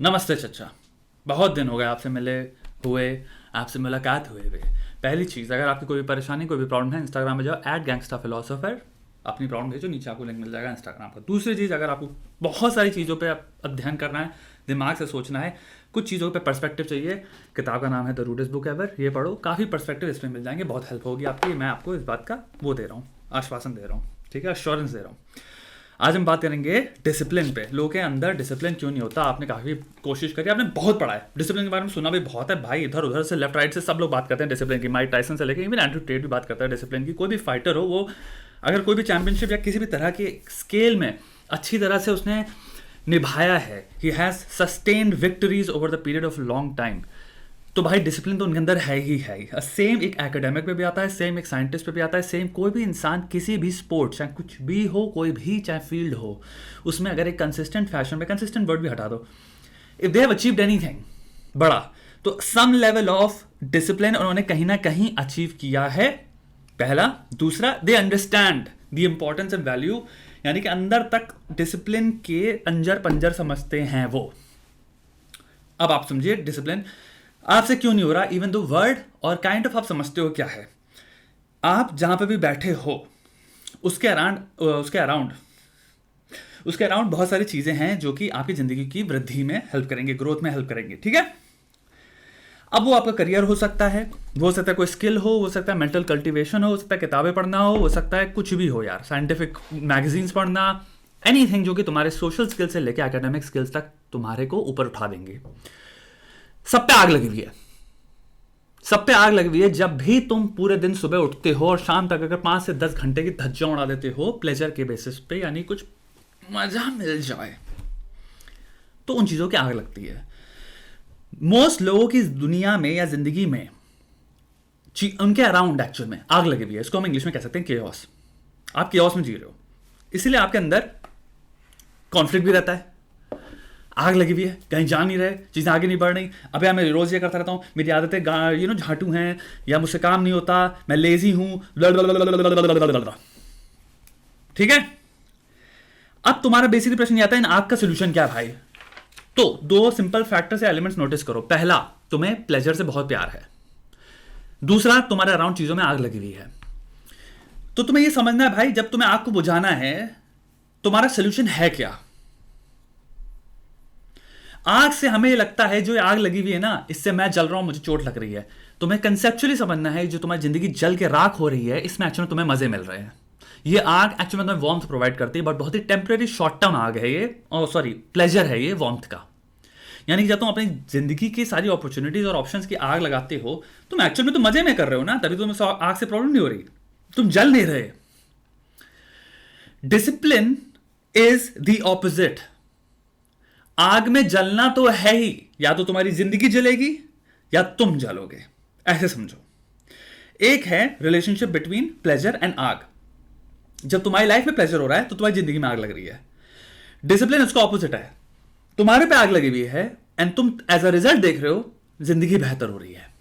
नमस्ते चचा। बहुत दिन हो गए आपसे मिले हुए, आपसे मुलाकात हुए हुए। पहली चीज़, अगर आपकी कोई भी परेशानी, कोई भी प्रॉब्लम है, इंस्टाग्राम में जाओ @gangstaphilosopher, अपनी प्रॉब्लम भेजो, नीचे आपको लिंक मिल जाएगा इंस्टाग्राम पर। दूसरी चीज़, अगर आपको बहुत सारी चीज़ों पे अध्ययन करना है, दिमाग से सोचना है, कुछ चीज़ों पे पर्सपेक्टिव चाहिए, किताब का नाम है द रूडेस्ट बुक एवर, ये पढ़ो, काफ़ी पर्सपेक्टिव इसमें मिल जाएंगे, बहुत हेल्प होगी आपकी। मैं आपको इस बात का वो दे रहा हूँ, आश्वासन दे रहा हूँ, ठीक है, अश्योरेंस दे रहा हूँ। आज हम बात करेंगे डिसिप्लिन पे। लोगों के अंदर डिसिप्लिन क्यों नहीं होता। आपने काफ़ी कोशिश करी, आपने बहुत पढ़ा है, डिसिप्लिन के बारे में सुना भी बहुत है भाई, इधर उधर से लेफ्ट राइट से सब लोग बात करते हैं डिसिप्लिन की। माइक टाइसन से लेकर इवन एंड्रू टेट भी बात करता है डिसिप्लिन की। कोई भी फाइटर हो, वो अगर कोई भी चैंपियनशिप या किसी भी तरह के स्केल में अच्छी तरह से उसने निभाया है, he has sustained victories over the period of long time, तो भाई डिसिप्लिन तो उनके अंदर है ही है। सेम एक एकेडमिक पे भी आता है, सेम एक साइंटिस्ट पे भी आता है, सेम कोई भी इंसान किसी भी स्पोर्ट, चाहे कुछ भी हो, कोई भी चाहे फील्ड हो, उसमें अगर एक कंसिस्टेंट फैशन में, कंसिस्टेंट वर्ड भी हटा दो, if they have achieved anything बड़ा, तो सम लेवल ऑफ डिसिप्लिन उन्होंने कहीं ना कहीं अचीव किया है, पहला। दूसरा, they understand the importance and value, यानी कि अंदर तक डिसिप्लिन के अंजर पंजर समझते हैं वो। अब आप समझिए डिसिप्लिन आपसे क्यों नहीं हो रहा, इवन दो वर्ड और काइंड ऑफ आप समझते हो क्या है। आप जहां पर भी बैठे हो उसके अराउंड बहुत सारी चीजें हैं जो कि आपकी जिंदगी की वृद्धि में हेल्प करेंगे, ग्रोथ में हेल्प करेंगे, ठीक है। अब वो आपका करियर हो सकता है, वो हो सकता है कोई स्किल हो सकता है मेंटल कल्टीवेशन हो सकता है किताबें पढ़ना हो सकता है कुछ भी हो यार, साइंटिफिक मैगजीन्स पढ़ना, एनीथिंग जो कि तुम्हारे सोशल स्किल से लेकर एकेडमिक स्किल्स तक तुम्हारे को ऊपर उठा देंगे। सब पे आग लगी हुई है, सब पे आग लगी हुई है। जब भी तुम पूरे दिन सुबह उठते हो और शाम तक अगर 5 से 10 घंटे की धज्जियां उड़ा देते हो प्लेजर के बेसिस पे, यानी कुछ मजा मिल जाए, तो उन चीजों की आग लगती है। मोस्ट लोगों की दुनिया में या जिंदगी में उनके अराउंड एक्चुअल में आग लगी हुई है। इसको हम इंग्लिश में कह सकते हैं केओस। आप केओस में जी रहे हो, इसीलिए आपके अंदर कॉन्फ्लिक्ट भी रहता है, आग लगी हुई है, कहीं जा नहीं रहे, चीज़ें आगे नहीं बढ़ रही। अबे मैं रोज़ ये करता रहता हूँ, मेरी आदतें झाटू हैं, या मुझसे काम नहीं होता, मैं लेजी हूँ, ठीक है। अब तुम्हारा बेसिकली प्रश्न ये आता है, इन आग का सोल्यूशन क्या है भाई। तो 2 सिंपल फैक्टर्स या एलिमेंट्स नोटिस करो। पहला, तुम्हें प्लेजर से बहुत प्यार है। दूसरा, तुम्हारे अराउंड चीज़ों में आग लगी हुई है। तो तुम्हें ये समझना है भाई, जब तुम्हें आग को बुझाना है, तुम्हारा सोल्यूशन है क्या। आग से हमें लगता है जो आग लगी हुई है ना, इससे मैं जल रहा हूं, मुझे चोट लग रही है। तुम्हें कंसेप्चुअली समझना है, जो तुम्हारी जिंदगी जल के राख हो रही है, इसमें एक्चुअली तुम्हें मजे मिल रहे हैं। ये आग एक्चुअली तुम्हें वार्मथ प्रोवाइड करती है, बट बहुत ही टेम्परेरी शॉर्ट टर्म आग है ये, प्लेजर है ये वार्मथ का। यानी कि जब तुम अपनी जिंदगी की सारी अपॉर्चुनिटीज और ऑप्शंस की आग लगाते हो, तुम एक्चुअल में तो मजे में कर रहे हो ना, तभी तुम्हें आग से प्रॉब्लम नहीं हो रही, तुम जल नहीं रहे। Discipline is the opposite. आग में जलना तो है ही, या तो तुम्हारी जिंदगी जलेगी या तुम जलोगे, ऐसे समझो। एक है रिलेशनशिप बिटवीन प्लेजर एंड आग। जब तुम्हारी लाइफ में प्लेजर हो रहा है तो तुम्हारी जिंदगी में आग लग रही है। डिसिप्लिन उसका ऑपोजिट है, तुम्हारे पे आग लगी हुई है एंड तुम एज अ रिजल्ट देख रहे हो जिंदगी बेहतर हो रही है।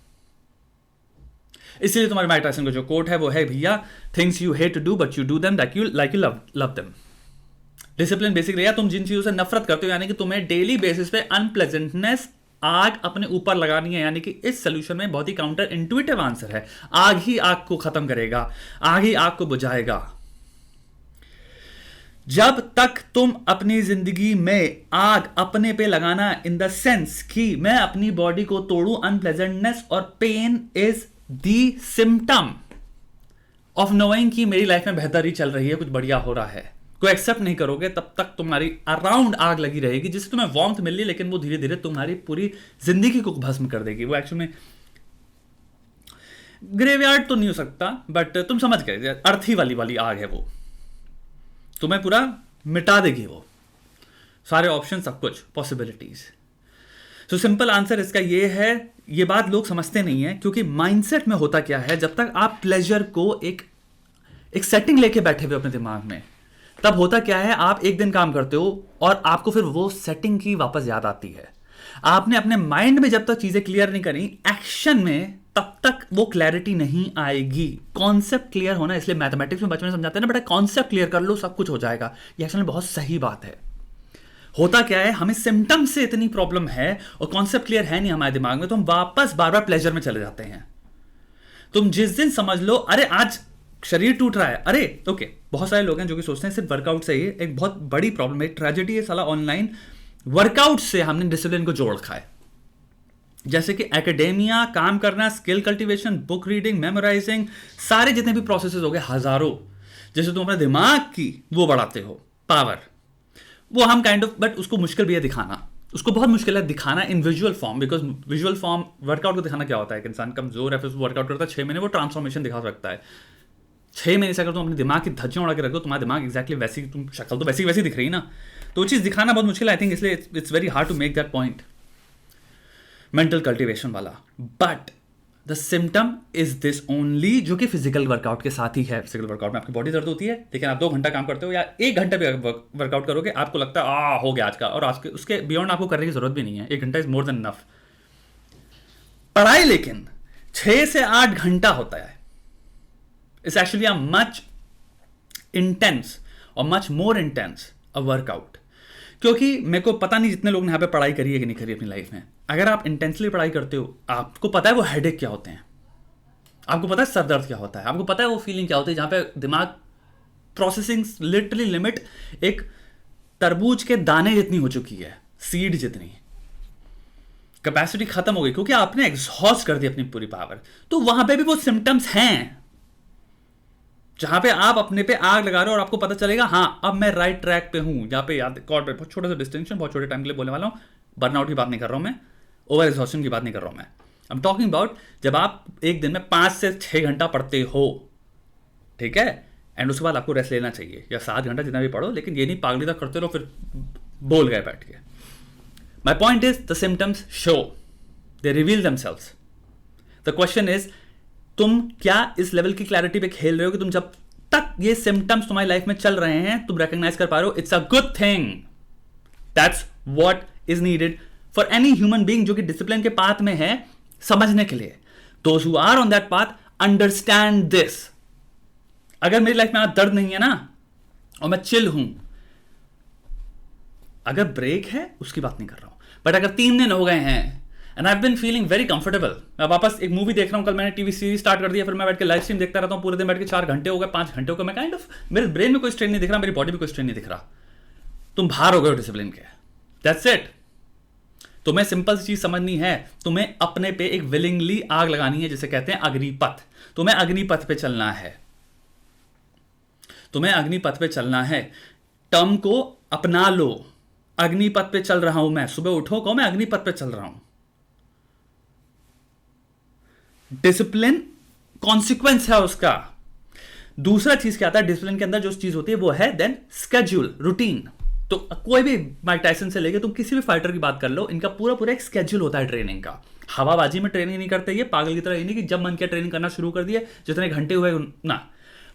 इसलिए तुम्हारे माइक टायसन का जो कोट है वो है, भैया, things you hate to do but you do them like you love them. Discipline basically तुम जिन चीजों से नफरत करते हो, यानी कि तुम्हें डेली बेसिस पे अनप्लेजेंटनेस, आग अपने ऊपर लगानी है। यानी कि इस सोल्यूशन में बहुत ही काउंटर इंट्यूटिव आंसर है, आग ही आग को खत्म करेगा, आग ही आग को बुझाएगा। जब तक तुम अपनी जिंदगी में आग अपने पे लगाना, इन द सेंस कि मैं अपनी बॉडी को तोड़ूं, अनप्लेजेंटनेस और pain is the symptom of knowing कि मेरी लाइफ में बेहतरी चल रही है, कुछ बढ़िया हो रहा है, को एक्सेप्ट नहीं करोगे, तब तक तुम्हारी अराउंड आग लगी रहेगी, जिससे तुम्हें वार्मथ मिल रही है, लेकिन वो धीरे धीरे तुम्हारी पूरी जिंदगी को भस्म कर देगी। वो एक्चुअली में ग्रेवयार्ड तो नहीं हो सकता, बट तुम समझ गए, अर्थी वाली आग है वो, तुम्हें पूरा मिटा देगी वो, सारे ऑप्शन, सब कुछ पॉसिबिलिटीज। तो सिंपल आंसर इसका ये है, ये बात लोग समझते नहीं है, क्योंकि माइंडसेट में होता क्या है, जब तक आप प्लेजर को एक सेटिंग लेके बैठे हुए अपने दिमाग में, तब होता क्या है, आप एक दिन काम करते हो और आपको फिर वो सेटिंग की वापस याद आती है। आपने अपने माइंड में जब तक चीजें क्लियर नहीं करी, एक्शन में तब तक वो क्लैरिटी नहीं आएगी। कॉन्सेप्ट क्लियर होना, इसलिए मैथमेटिक्स में बचपन में समझाते हैं ना बेटा, कॉन्सेप्ट क्लियर कर लो सब कुछ हो जाएगा। ये एक्चुअली बहुत सही बात है। होता क्या है, हमें सिम्टम्स से इतनी प्रॉब्लम है और कॉन्सेप्ट क्लियर है नहीं हमारे दिमाग में, तो हम वापस बार बार प्लेजर में चले जाते हैं। तुम जिस दिन समझ लो अरे आज शरीर टूट रहा है, अरे ओके, बहुत सारे लोग हैं जो कि सोचते हैं सिर्फ वर्कआउट से ही, एक बहुत बड़ी प्रॉब्लम है, ट्रेजेडी है साला, ऑनलाइन वर्कआउट से हमने डिसिप्लिन को जोड़ रखा है। जैसे कि एकेडेमिया, काम करना, skill cultivation, book reading, memorising, सारे जितने भी प्रोसेसेस हो गए हजारों, जैसे तुम अपने दिमाग की वो बढ़ाते हो पावर, वो हम काइंड ऑफ, बट उसको मुश्किल भी है दिखाना, उसको बहुत मुश्किल है दिखाना इन visual form, because visual form workout को दिखाना क्या होता है, एक इंसान कमजोर है फिर वर्कआउट करता है 6 महीने, वो ट्रांसफॉर्मेशन दिखा सकता है। 6 महीने से अगर तुम अपने दिमाग की धज्जियां उड़ा के रखो, तुम्हारा दिमाग एक्जैक्टली वैसी, तुम शक्ल तो वैसी वैसी दिख रही ना, तो वो चीज़ दिखाना बहुत मुश्किल है। आई थिंक इसलिए it's very hard to make that point mental cultivation वाला। But the symptom is this only, जो कि फिजिकल वर्कआउट के साथ ही है। फिजिकल वर्कआउट में आपकी बॉडी दर्द होती है, लेकिन आप 2 घंटा काम करते हो या 1 घंटा भी वर्कआउट करोगे, आपको लगता है हो गया आज का, और आज के उसके बियॉन्ड आपको करने की जरूरत भी नहीं है, 1 घंटा इज मोर देन इनफ। पढ़ाई लेकिन 6 से 8 घंटा होता है। It's actually a much intense और much more intense a workout, क्योंकि मेरे को पता नहीं जितने लोग ने यहाँ पे पढ़ाई करी है कि नहीं करी अपनी लाइफ में, अगर आप इंटेंसली पढ़ाई करते हो, आपको पता है वो हेडेक क्या होते हैं, आपको पता है सर दर्द क्या होता है, आपको पता है वो फीलिंग क्या होती है जहां पे दिमाग प्रोसेसिंग लिटरली लिमिट एक तरबूज के दाने जितनी हो चुकी है, सीड जितनी कैपेसिटी खत्म हो गई, क्योंकि आपने एग्जॉस्ट कर दी अपनी पूरी पावर। तो वहां पे भी वो सिम्टम्स हैं जहां पे आप अपने पे आग लगा रहे हो और आपको पता चलेगा हाँ अब मैं राइट ट्रैक पे हूं। यहाँ पे याद कॉर्ड पे बहुत छोटा सा डिस्टिंक्शन, बहुत छोटे टाइम के लिए बोलने वाला हूं, बर्नआउट की बात नहीं कर रहा हूं मैं, ओवर एग्जॉस्शन की बात नहीं कर रहा हूं मैं। आई एम टॉकिंग अबाउट जब आप एक दिन में 5 से 6 घंटा पढ़ते हो, ठीक है, एंड उसके बाद आपको रेस्ट लेना चाहिए, या 7 घंटा जितना भी पढ़ो, लेकिन ये नहीं पागली तक करते रहो फिर बोल गए बैठ के। My point is the symptoms show, they reveal themselves. The question is तुम क्या इस लेवल की क्लैरिटी पे खेल रहे हो कि तुम जब तक ये सिम्टम्स तुम्हारी लाइफ में चल रहे हैं तुम रिकॉग्नाइज कर पा रहे हो, it's a good thing. That's what is needed for any human being जो कि डिसिप्लिन के पाथ में है, समझने के लिए। Those who are on that path understand this. अगर मेरी लाइफ में आज दर्द नहीं है ना और मैं चिल हूं, अगर ब्रेक है उसकी बात नहीं कर रहा हूं, बट अगर 3 दिन हो गए हैं and I have been feeling very comfortable, मैं वापस एक मूवी देख रहा हूं, कल मैंने टीवी सीरीज स्टार्ट कर दिया, फिर मैं बैठ के लाइव स्ट्रीम देखता रहता हूं पूरे दिन बैठ के, 4 घंटे हो गए, 5 घंटे हो गए, मैं काइंड ऑफ मेरे ब्रेन में कोई स्ट्रेन नहीं दिख रहा, मेरी बॉडी में कोई स्ट्रेन नहीं दिख रहा, तुम बाहर हो गए हो डिसिप्लिन के। That's it. तुम्हें सिंपल सी चीज समझनी है, तुम्हें अपने पे एक विलिंगली आग लगानी है, जिसे कहते हैं अग्निपथ। तुम्हें अग्निपथ पे चलना है, तुम्हें अग्निपथ पे चलना है। टर्म को अपना लो, अग्निपथ पे चल रहा हूं मैं, सुबह उठो कहो मैं अग्निपथ पे चल रहा हूं। डिसिप्लिन कॉन्सिक्वेंस है उसका। दूसरा चीज क्या आता है डिसिप्लिन के अंदर, जो चीज होती है वो है देन स्केड्यूल, रूटीन। तो कोई भी माइक टायसन से लेके तुम किसी भी फाइटर की बात कर लो, इनका पूरा पूरा एक स्केड्यूल होता है ट्रेनिंग का। हवाबाजी में ट्रेनिंग नहीं करते ये पागल की तरह, ये नहीं कि जब मन किया ट्रेनिंग करना शुरू कर दिया, जितने घंटे हुए ना,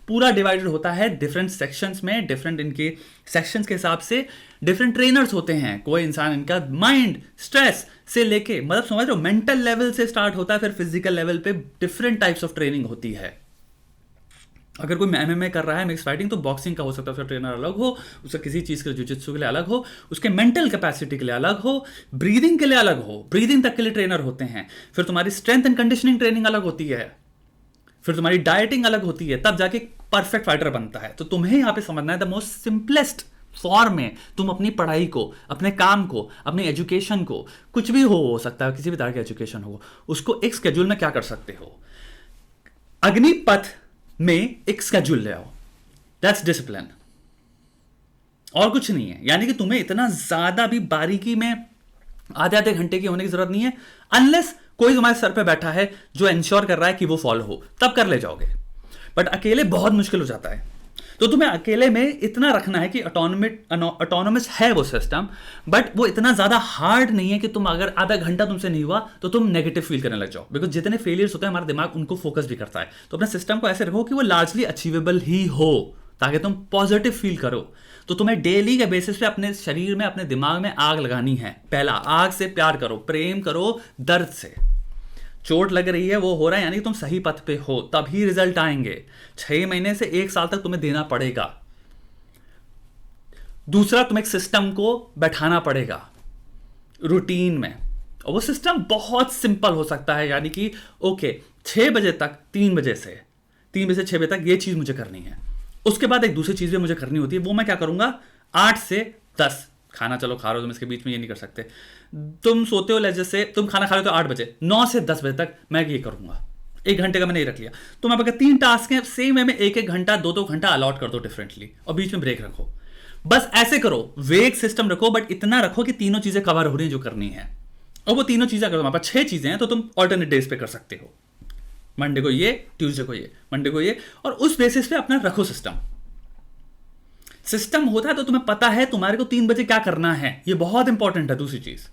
पूरा डिवाइडेड होता है डिफरेंट सेक्शंस में, डिफरेंट इनके सेक्शंस के हिसाब से डिफरेंट ट्रेनर्स होते हैं। कोई इंसान इनका माइंड स्ट्रेस से लेके, मतलब समझ रहे हो, मेंटल लेवल से स्टार्ट होता है, फिर फिजिकल लेवल पे डिफरेंट टाइप्स ऑफ ट्रेनिंग होती है। अगर कोई एमएमए कर रहा है, मिक्स फाइटिंग, तो बॉक्सिंग का हो सकता है उसका ट्रेनर अलग हो, उसका किसी चीज़ के जुजित्सु के लिए अलग हो, उसके मेंटल कैपेसिटी के लिए अलग हो, ब्रीदिंग के लिए अलग हो, ब्रीदिंग तक के लिए ट्रेनर होते हैं। फिर तुम्हारी स्ट्रेंथ एंड कंडीशनिंग ट्रेनिंग अलग होती है, फिर तुम्हारी डाइटिंग अलग होती है, तब जाके परफेक्ट फाइटर बनता है। तो तुम्हें यहां पे समझना है द मोस्ट सिंपलेस्ट फॉर्म में तुम अपनी पढ़ाई को, अपने काम को, अपनी एजुकेशन को, कुछ भी हो सकता है, किसी भी तरह की एजुकेशन हो, उसको एक स्केड्यूल में क्या कर सकते हो, अग्निपथ में एक स्केड्यूल ले आओ। दैट्स डिसिप्लिन, और कुछ नहीं है। यानी कि तुम्हें इतना ज्यादा भी बारीकी में आधे आधे घंटे की होने की जरूरत नहीं है, अनलेस कोई तुम्हारे सर पे बैठा है जो इंश्योर कर रहा है कि वो फॉलो हो, तब कर ले जाओगे। बट अकेले बहुत मुश्किल हो जाता है। तो तुम्हें अकेले में इतना रखना है कि ऑटोनोमस है वो सिस्टम, बट वो इतना ज्यादा हार्ड नहीं है कि तुम अगर आधा घंटा तुमसे नहीं हुआ तो तुम नेगेटिव फील करने लग जाओ। बिकॉज जितने फेलियर्स होते हैं हमारा दिमाग उनको फोकस भी करता है। तो अपने सिस्टम को ऐसे रखो कि वो लार्जली अचीवेबल ही हो, ताकि तुम पॉजिटिव फील करो। तो तुम्हें डेली के बेसिस पे अपने शरीर में, अपने दिमाग में आग लगानी है। पहला, आग से प्यार करो, प्रेम करो दर्द से। चोट लग रही है, वो हो रहा है, यानी कि तुम सही पथ पे हो, तभी रिजल्ट आएंगे। 6 महीने से 1 साल तक तुम्हें देना पड़ेगा। दूसरा, तुम्हें एक सिस्टम को बैठाना पड़ेगा रूटीन में, और वो सिस्टम बहुत सिंपल हो सकता है, यानी कि ओके 6 बजे तक 3 बजे से 6 बजे तक ये चीज़ मुझे करनी है, उसके बाद एक दूसरी चीज़ भी मुझे करनी होती है, वो मैं क्या करूँगा 8 से 10, खाना चलो खा रहे हो तुम, इसके बीच में ये नहीं कर सकते, तुम सोते हो जैसे तुम खाना खा रहे हो तो 8 बजे, 9 से 10 बजे तक मैं ये करूँगा, 1 घंटे का मैंने ये रख लिया। तो मैं अगर 3 टास्क हैं सेम वे में 1-1 घंटा 2-2 घंटा अलॉट कर दो डिफरेंटली, और बीच में ब्रेक रखो, बस ऐसे करो, वेग सिस्टम रखो, बट इतना रखो कि तीनों चीज़ें कवर हो रही हैं जो करनी है, और वो तीनों चीज़ें अगर तुम्हारे पास 6 चीज़ें हैं तो तुम ऑल्टरनेट डेज पे कर सकते हो, मंडे को ये, ट्यूसडे को ये, मंडे को ये, और उस बेसिस पे अपना रखो सिस्टम होता है तो तुम्हें पता है तुम्हारे को 3 बजे क्या करना है, ये बहुत इंपॉर्टेंट है। दूसरी चीज,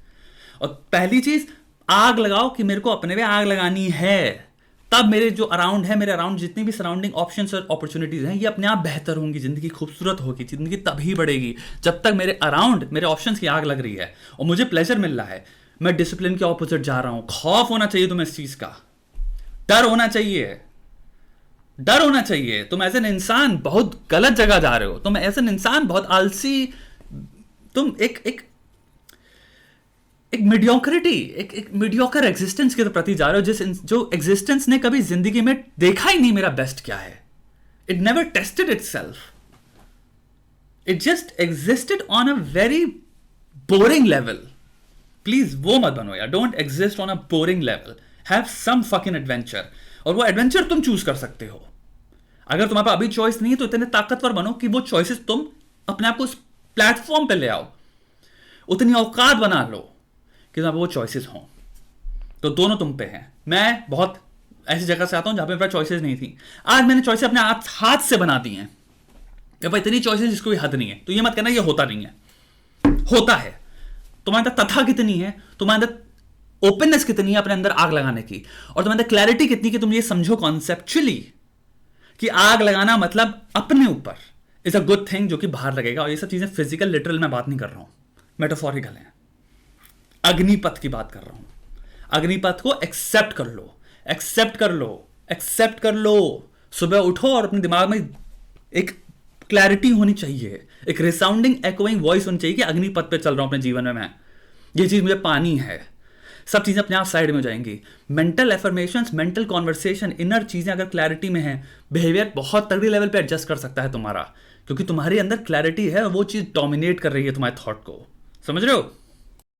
और पहली चीज, आग लगाओ कि मेरे को अपने पे आग लगानी है, तब मेरे जो अराउंड है, मेरे अराउंड जितनी भी सराउंडिंग ऑप्शंस और अपॉर्चुनिटीज हैं, ये अपने आप बेहतर होंगी, जिंदगी खूबसूरत होगी, जिंदगी तभी बढ़ेगी जब तक मेरे अराउंड मेरे ऑप्शंस की आग लग रही है और मुझे प्लेजर मिल रहा है, मैं डिसिप्लिन के ऑपोजिट जा रहा हूं। खौफ होना चाहिए तुम्हें इस चीज का, डर होना चाहिए, डर होना चाहिए। तुम एज एन इंसान बहुत गलत जगह जा रहे हो, तुम एज एन इंसान बहुत आलसी, तुम एक एक एक मीडियोक्रिटी, एक मीडियोकर एग्जिस्टेंस के प्रति जा रहे हो, जो एग्जिस्टेंस ने कभी जिंदगी में देखा ही नहीं मेरा बेस्ट क्या है। It never tested itself, it just existed on a very boring level. Please वो मत बनो यार, don't exist on a boring level, have some fucking adventure, और वो एडवेंचर तुम चूज कर सकते हो। अगर तुम्हारे पास अभी चॉइस नहीं है तो इतने ताकतवर बनो कि वो चॉइसेस तुम अपने आप को उस प्लेटफॉर्म पे ले आओ, उतनी औकात बना लो कि तुम्हारे वो चॉइसेस हों। तो दोनों तुम पे हैं। मैं बहुत ऐसी जगह से आता हूं जहां पे मेरे पास चॉइसेस नहीं थी, आज मैंने चॉइसेस अपने हाथ से बना दी हैं। भाई इतनी चॉइसेस जिसको भी हद नहीं है, तो ये मत कहना ये होता नहीं है, होता है। तुम्हारे अंदर तथा कितनी है, तुम्हारे अंदर ओपननेस कितनी है अपने अंदर आग लगाने की, और तुम्हारे अंदर क्लैरिटी कितनी कि तुम ये समझो कॉन्सेप्चुअली कि आग लगाना मतलब अपने ऊपर इज अ गुड थिंग जो कि बाहर लगेगा। और ये सब चीजें फिजिकल लिटरल में बात नहीं कर रहा हूं, मेटाफोरिकल है। अग्निपथ की बात कर रहा हूं। अग्निपथ को एक्सेप्ट कर लो, एक्सेप्ट कर लो, एक्सेप्ट कर लो। सुबह उठो और अपने दिमाग में एक क्लैरिटी होनी चाहिए, एक रिसाउंडिंग एकोइंग वॉइस होनी चाहिए कि अग्निपथ पे चल रहा हूं अपने जीवन में, मैं ये चीज मुझे पानी है। सब चीजें अपने आप साइड में हो जाएंगी। Mental affirmations, mental conversation, inner चीजें अगर क्लैरिटी में है, बिहेवियर बहुत तगड़ी लेवल पे एडजस्ट कर सकता है तुम्हारा, क्योंकि तुम्हारे अंदर क्लैरिटी है, वो चीज डोमिनेट कर रही है तुम्हारे थॉट को। समझ रहे हो?